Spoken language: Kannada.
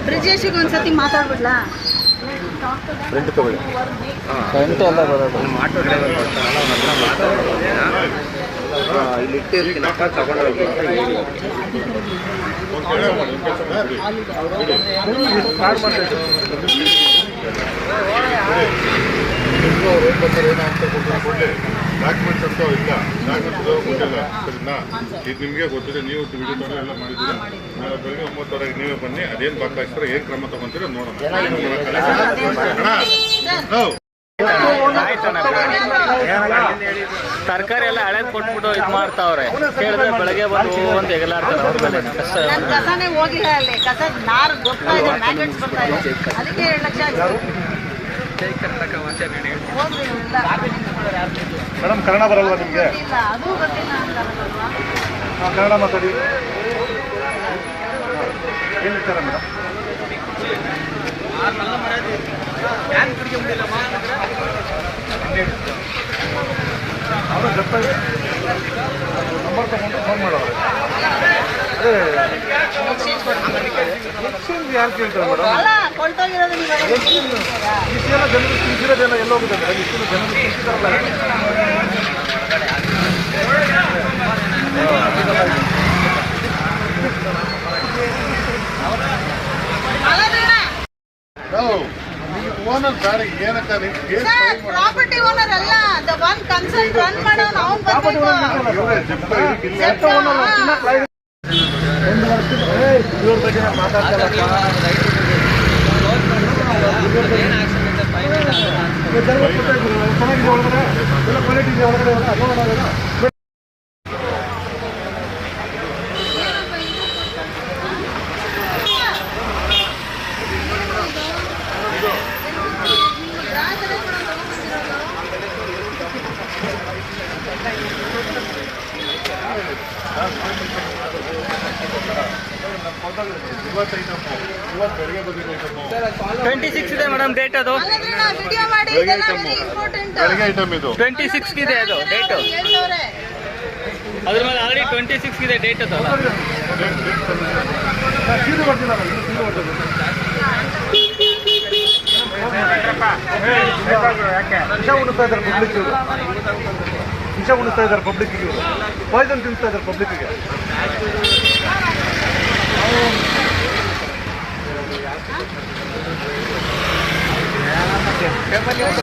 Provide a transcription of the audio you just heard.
ಬ್ರಿಜೇಶಿಗೆ ಒಂದ್ಸತಿ ಮಾತಾಡ್ಬಿಡ್ಲಾ? ಫ್ರೆಂಡ್ ತಗೊಳ್ಳಿ. ಫ್ರೆಂಟ್ ಎಲ್ಲ ಬರೋದು ಆಟೋ ಡ್ರೈವರ್ ಬರ್ತಾನಲ್ಲ ಅವ್ನ ಹತ್ರ ಮಾತಾಡ್ತೀನಿ. ಇಲ್ಲಿ ಇಟ್ಟಿರ್ತೀನಪ್ಪ ತಗೊಂಡೋಗಿ ಅಂತ ಹೇಳಿ. ಡಾಕ್ಯುಮೆಂಟ್ಸ್ ಅಂತ ಇಲ್ಲ, ಡಾಕ್ಯುಮೆಂಟ್ಸ್ ಕೊಟ್ಟಿಲ್ಲ ಸರಿನಾ? ಇದು ನಿಮಗೆ ಗೊತ್ತಿದೆ, ನೀವು ವಿಡಿಯೋ ತಗೊಂಡು ಎಲ್ಲ ಮಾಡಿದ್ದೀರಾ. ನಾಳೆ ಬೆಳಗ್ಗೆ 9:00 ನೀವೇ ಬನ್ನಿ, ಅದೇನು ಬಾಕಾಯಿಸ್ತಾರೆ, ಏನು ಕ್ರಮ ತಗೊಂತೀರ ನೋಡೋಣ. ತರಕಾರಿ ಎಲ್ಲ ಹಳೇದು ಕೊಟ್ಬಿಟ್ಟು ಇದು ಮಾಡ್ತಾವ್ರೆ. ಕೇಳಿದ್ರೆ ಬೆಳಗ್ಗೆ ಬಂದು ಅಂತ ಎಗಲಾಡ್ತಾರೆ. ಅವ್ರ ಮೇಲೆ ಕಷ್ಟ. ಕಸನೇ ಹೋಗಿಲ್ಲ, ಅಲ್ಲಿ ಕಸ ನಾರು ಗೊತ್ತಾ ಇದೆ, ಮ್ಯಾಗ್ನೆಟ್ಸ್ ಬರ್ತಾ ಇದೆ, ಅದಕ್ಕೆ 2 ಲಕ್ಷ ಆಯ್ತು. ಮೇಡಮ್ ಕನ್ನಡ ಬರಲ್ವಾ ನಿಮಗೆ? ಇಲ್ಲ, ಅದು ಗೊತ್ತಿಲ್ಲ ಅಂತಾರಲ್ವಾ? ಕನ್ನಡ ಮಾತಾಡಿ. ಏನು ವಿಚಾರ ಮೇಡಮ್? ಅವರು ನಂಬರ್ ತಗೊಂಡು ಫೋನ್ ಮಾಡೋರು. ಅದೇ ಎಕ್ಸ್ಚೇಂಜ್ ಯಾರು ಕೇಳ್ತಾರೆ ಮೇಡಮ್? ಅಲ್ಲ, ಕೊಳ್ತೋಗಿರೋದು ನೀವು ಇಷ್ಟೆಲ್ಲ ಜನರು ತಿಂಸಿರೋದೆಲ್ಲ ಎಲ್ಲ ಹೋಗುತ್ತೆ ಮೇಡಮ್. ಇಷ್ಟು ಜನರು ತಿಂಸಿದಾರಲ್ಲ. ಓನರ್ ಗಾಡಿ ಏನಕ್ಕ ಪ್ರಾಪರ್ಟಿ ಓನರ್ ಅಲ್ಲ, ದ ಒನ್ ಕನ್ಸರ್ನ್ ರನ್ ಮಾಡೋನು ಅವ್ನು ಬರ್ಬೇಕು. ಇವ್ರ ಬಗ್ಗೆ ಮಾತಾಡ್ತಾರಲ್ಲ. ಚೆನ್ನಾಗಿದೆ ಒಳಗಡೆ, ಎಲ್ಲ ಕ್ವಾಲಿಟಿ ಇದೆ ಒಳಗಡೆ. ಇವತ್ತು ಬೆಳಗ್ಗೆ ಬಂದಿದೆ 26 ಇದೆ ಮೇಡಮ್ ಡೇಟ್. ಅದು ವಿಡಿಯೋ ಮಾಡಿ, ಇಂಪಾರ್ಟೆಂಟ್. ಬೆಳಗ್ಗೆ ಐಟಮ್ ಇದು 26 ಇದೆ ಅದು ಡೇಟು. ಅದ್ರ ಮೇಲೆ ಆಲ್ರೆಡಿ 26 ಇದೆ ಡೇಟ್. ಅದು ಸೀರೆ ಬರ್ತಿಲ್ಲ, ಸೀರೆ ಬರ್ತದೆ. ವಿಷ ಉಣಿಸ್ತಾ ಇದ್ದಾರೆ ಪಬ್ಲಿಕ್. ವಿಷ ಉಣಿಸ್ತಾ ಇದ್ದಾರೆ ಪಬ್ಲಿಕ್ಕಿಗೆ. ಪಾಯ್ಸನ್ ತಿನ್ನಿಸ್ತಾ ಇದ್ದಾರೆ ಪಬ್ಲಿಕ್ಕಿಗೆ.